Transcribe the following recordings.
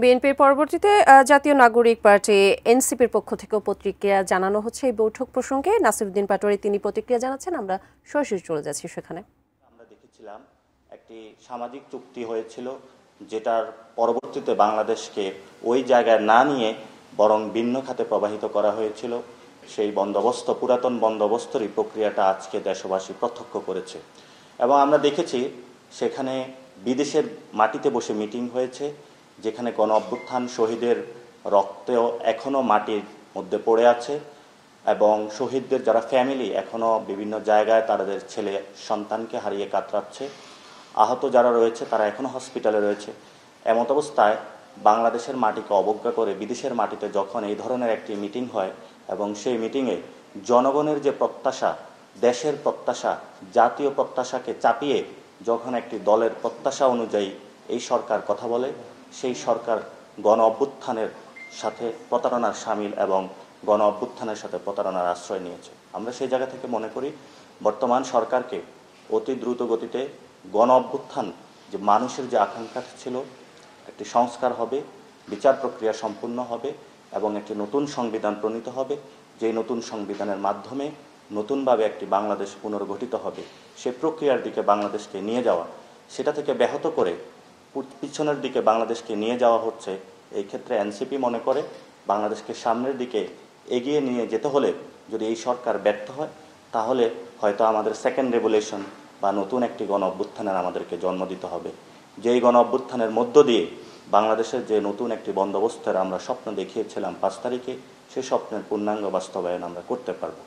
বিএনপির পরবর্তীতে জাতীয় নাগরিক পার্টি এনসিপির পক্ষ থেকে প্রতিক্রিয়া জানানো হচ্ছে এই বৈঠক প্রসঙ্গে। নাসিরউদ্দিন পাটোয়ারি তিনি প্রতিক্রিয়া জানাচ্ছেন, আমরা সরাসরি চলে যাচ্ছি সেখানে। আমরা দেখেছিলাম একটি সামাজিক চুক্তি হয়েছিল, যেটার পরবর্তীতে বাংলাদেশকে ওই জায়গায় না নিয়ে বরং ভিন্ন খাতে প্রবাহিত করা হয়েছিল। সেই বন্দোবস্ত, পুরাতন বন্দোবস্তেরই প্রক্রিয়াটা আজকে দেশবাসী প্রত্যক্ষ করেছে এবং আমরা দেখেছি সেখানে বিদেশের মাটিতে বসে মিটিং হয়েছে, যেখানে গণ অভ্যুত্থান শহীদের রক্তেও এখনও মাটির মধ্যে পড়ে আছে এবং শহীদদের যারা ফ্যামিলি এখনও বিভিন্ন জায়গায় তাদের ছেলে সন্তানকে হারিয়ে কাতরাচ্ছে, আহত যারা রয়েছে তারা এখনও হসপিটালে রয়েছে। এমত অবস্থায় বাংলাদেশের মাটিকে অবজ্ঞা করে বিদেশের মাটিতে যখন এই ধরনের একটি মিটিং হয় এবং সেই মিটিংয়ে জনগণের যে প্রত্যাশা, দেশের প্রত্যাশা, জাতীয় প্রত্যাশাকে চাপিয়ে যখন একটি দলের প্রত্যাশা অনুযায়ী এই সরকার কথা বলে, সেই সরকার গণ অভ্যুত্থানের সাথে প্রতারণার সামিল এবং গণ অভ্যুত্থানের সাথে প্রতারণার আশ্রয় নিয়েছে। আমরা সেই জায়গা থেকে মনে করি বর্তমান সরকারকে অতি দ্রুত গতিতে গণ অভ্যুত্থান যে মানুষের যে আকাঙ্ক্ষা ছিল, একটি সংস্কার হবে, বিচার প্রক্রিয়া সম্পূর্ণ হবে এবং একটি নতুন সংবিধান প্রণীত হবে, যেই নতুন সংবিধানের মাধ্যমে নতুনভাবে একটি বাংলাদেশ পুনর্গঠিত হবে। সে প্রক্রিয়ার দিকে বাংলাদেশকে নিয়ে যাওয়া, সেটা থেকে ব্যাহত করে পিছনের দিকে বাংলাদেশকে নিয়ে যাওয়া হচ্ছে। এই ক্ষেত্রে এনসিপি মনে করে বাংলাদেশকে সামনের দিকে এগিয়ে নিয়ে যেতে হলে যদি এই সরকার ব্যর্থ হয়, তাহলে হয়তো আমাদের সেকেন্ড রেভলিউশন বা নতুন একটি গণ অভ্যুত্থানের আমাদেরকে জন্ম দিতে হবে, যেই গণ অভ্যুত্থানের মধ্য দিয়ে বাংলাদেশের যে নতুন একটি বন্দোবস্তের আমরা স্বপ্ন দেখিয়েছিলাম 5 তারিখে, সেই স্বপ্নের পূর্ণাঙ্গ বাস্তবায়ন আমরা করতে পারব।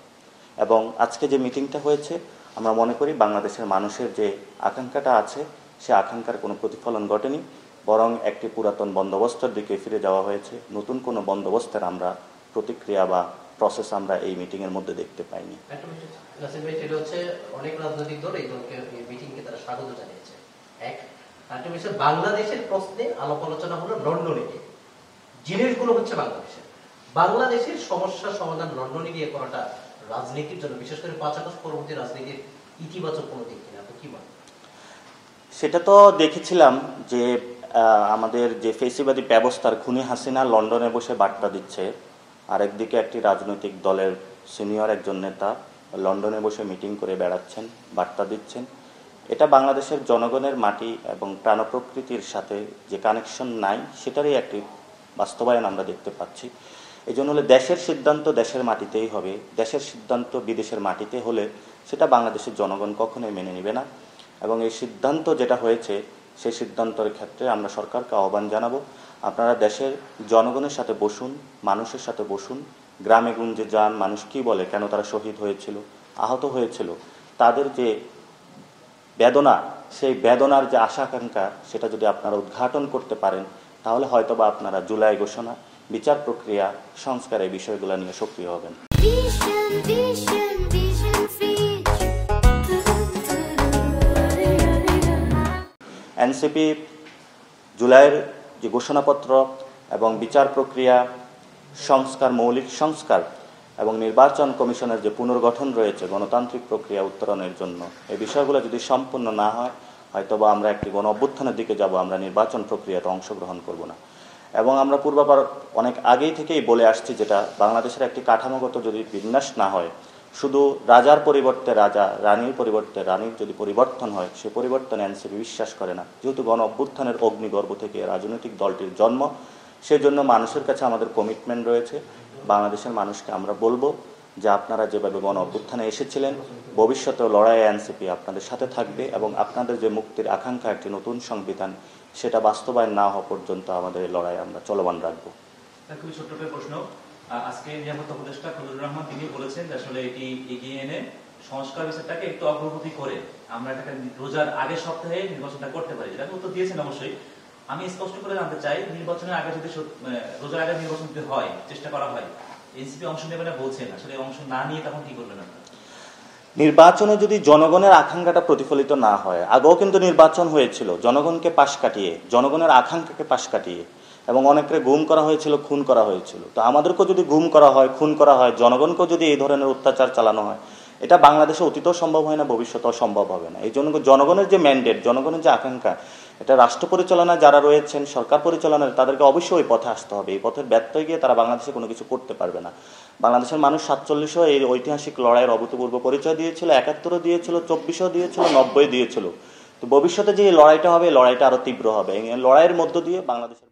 এবং আজকে যে মিটিংটা হয়েছে, আমরা মনে করি বাংলাদেশের মানুষের যে আকাঙ্ক্ষাটা আছে, সে আকাঙ্ক্ষার কোনো প্রতিফলন ঘটেনি, বরং একটি পুরাতন বন্দোবস্তের দিকে ফিরে যাওয়া হয়েছে। নতুন কোনো বন্দোবস্তের আমরা প্রতিক্রিয়া বা প্রসেস আমরা এই মিটিংয়ের মধ্যে দেখতে পাইনি। অনেক রাজনৈতিক দল এই দলকে মিটিংকে তারা স্বাগত জানিয়েছে। একটা বিষয়, বাংলাদেশের প্রশ্নে আলাপ আলোচনা হলো লন্ডনে গিয়ে। জিনিসগুলো হচ্ছে বাংলাদেশের সমস্যার সমাধান লন্ডনে গিয়ে করাটা রাজনীতির জন্য, বিশেষ করে 5 আগস্ট পরবর্তী রাজনীতির ইতিবাচক কোনো দিক কিনা, আপনি কি বলেন? সেটা তো দেখেছিলাম যে আমাদের যে ফেসিবাদী ব্যবস্থার খুনি হাসিনা লন্ডনে বসে বার্তা দিচ্ছে, আরেকদিকে একটি রাজনৈতিক দলের সিনিয়র একজন নেতা লন্ডনে বসে মিটিং করে বেড়াচ্ছেন, বার্তা দিচ্ছেন। এটা বাংলাদেশের জনগণের মাটি এবং প্রাণপ্রকৃতির সাথে যে কানেকশন নাই, সেটারই একটি বাস্তবায়ন আমরা দেখতে পাচ্ছি। এই জন্য হলে দেশের সিদ্ধান্ত দেশের মাটিতেই হবে, দেশের সিদ্ধান্ত বিদেশের মাটিতে হলে সেটা বাংলাদেশের জনগণ কখনোই মেনে নেবে না। এবং এই সিদ্ধান্ত যেটা হয়েছে, সেই সিদ্ধান্তের ক্ষেত্রে আমরা সরকারকে আহ্বান জানাবো, আপনারা দেশের জনগণের সাথে বসুন, মানুষের সাথে বসুন, গ্রামে গঞ্জে যান, মানুষ কি বলে, কেন তারা শহীদ হয়েছিল, আহত হয়েছিল, তাদের যে বেদনা, সেই বেদনার যে আশা আকাঙ্ক্ষা, সেটা যদি আপনারা উদ্ঘাটন করতে পারেন, তাহলে হয়তোবা আপনারা জুলাই ঘোষণা, বিচার প্রক্রিয়া, সংস্কারের বিষয়গুলো নিয়ে সক্রিয় হবেন। এনসিপি জুলাইয়ের যে ঘোষণাপত্র এবং বিচার প্রক্রিয়া সংস্কার, মৌলিক সংস্কার এবং নির্বাচন কমিশনের যে পুনর্গঠন রয়েছে গণতান্ত্রিক প্রক্রিয়া উত্তরণের জন্য, এই বিষয়গুলো যদি সম্পূর্ণ না হয়, হয়তোবা আমরা একটি গণ অভ্যুত্থানের দিকে যাব, আমরা নির্বাচন প্রক্রিয়াতে অংশগ্রহণ করব না। এবং আমরা পূর্বাপর অনেক আগেই থেকেই বলে আসছি, যেটা বাংলাদেশের একটি কাঠামোগত যদি বিন্যাস না হয়, শুধু রাজার পরিবর্তে রাজা, রানীর পরিবর্তে রানীর যদি পরিবর্তন হয়, সে পরিবর্তনে এনসিপি বিশ্বাস করে না। যেহেতু গণ অভ্যুত্থানের অগ্নিগর্ভ থেকে রাজনৈতিক দলটির জন্ম, সেজন্য মানুষের কাছে আমাদের কমিটমেন্ট রয়েছে। বাংলাদেশের মানুষকে আমরা বলবো যে আপনারা যেভাবে গণ অভ্যুত্থানে এসেছিলেন, ভবিষ্যতেও লড়াইয়ে এনসিপি আপনাদের সাথে থাকবে এবং আপনাদের যে মুক্তির আকাঙ্ক্ষা, একটি নতুন সংবিধান, সেটা বাস্তবায়ন না হওয়া পর্যন্ত আমাদের এই লড়াই আমরা চলমান রাখবো। খুবই ছোট্ট একটা প্রশ্ন, আজকে নিরাপত্তা উপদেষ্টা ফজলুর রহমান তিনি বলেছেন যে আসলে এটি এগিয়ে এনে সংস্কার বিষয়টাকে একটু অগ্রগতি করে আমরা এটাকে রোজার আগের সপ্তাহে নির্বাচনটা করতে পারি। এটা উত্তর দিয়েছেন অবশ্যই। আমি স্পষ্ট করে জানতে চাই, নির্বাচনের আগে যদি রোজার আগে নির্বাচন যদি হয়, চেষ্টা করা হয়, এনসিপি অংশ নেবে না বলছেন, আসলে অংশ না নিয়ে তখন কি করবেন আপনারা? নির্বাচনে যদি জনগণের আকাঙ্ক্ষাটা প্রতিফলিত না হয়, আগেও কিন্তু নির্বাচন হয়েছিল জনগণকে পাশ কাটিয়ে, জনগণের আকাঙ্ক্ষাকে পাশ কাটিয়ে, এবং অনেককে গুম করা হয়েছিল, খুন করা হয়েছিল। তো আমাদেরকেও যদি গুম করা হয়, খুন করা হয়, জনগণকেও যদি এই ধরনের অত্যাচার চালানো হয়, এটা বাংলাদেশে অতীতেও সম্ভব হয় না, ভবিষ্যতেও সম্ভব হবে না। এই জন্য জনগণের যে ম্যান্ডেট, জনগণের যে আকাঙ্ক্ষা, এটা রাষ্ট্র পরিচালনায় যারা রয়েছেন, সরকার পরিচালনায়, তাদেরকে অবশ্যই ওই পথে আসতে হবে। এই পথের ব্যর্থ হয়ে গিয়ে তারা বাংলাদেশে কোনো কিছু করতে পারবে না। বাংলাদেশের মানুষ 47-ও এই ঐতিহাসিক লড়াইয়ের অভূতপূর্ব পরিচয় দিয়েছিল, 71-ও দিয়েছিল, 24-ও দিয়েছিল, 90-ও দিয়েছিল। তো ভবিষ্যতে যে এই লড়াইটা হবে, এই লড়াইটা আরো তীব্র হবে। এই লড়াইয়ের মধ্য দিয়ে বাংলাদেশের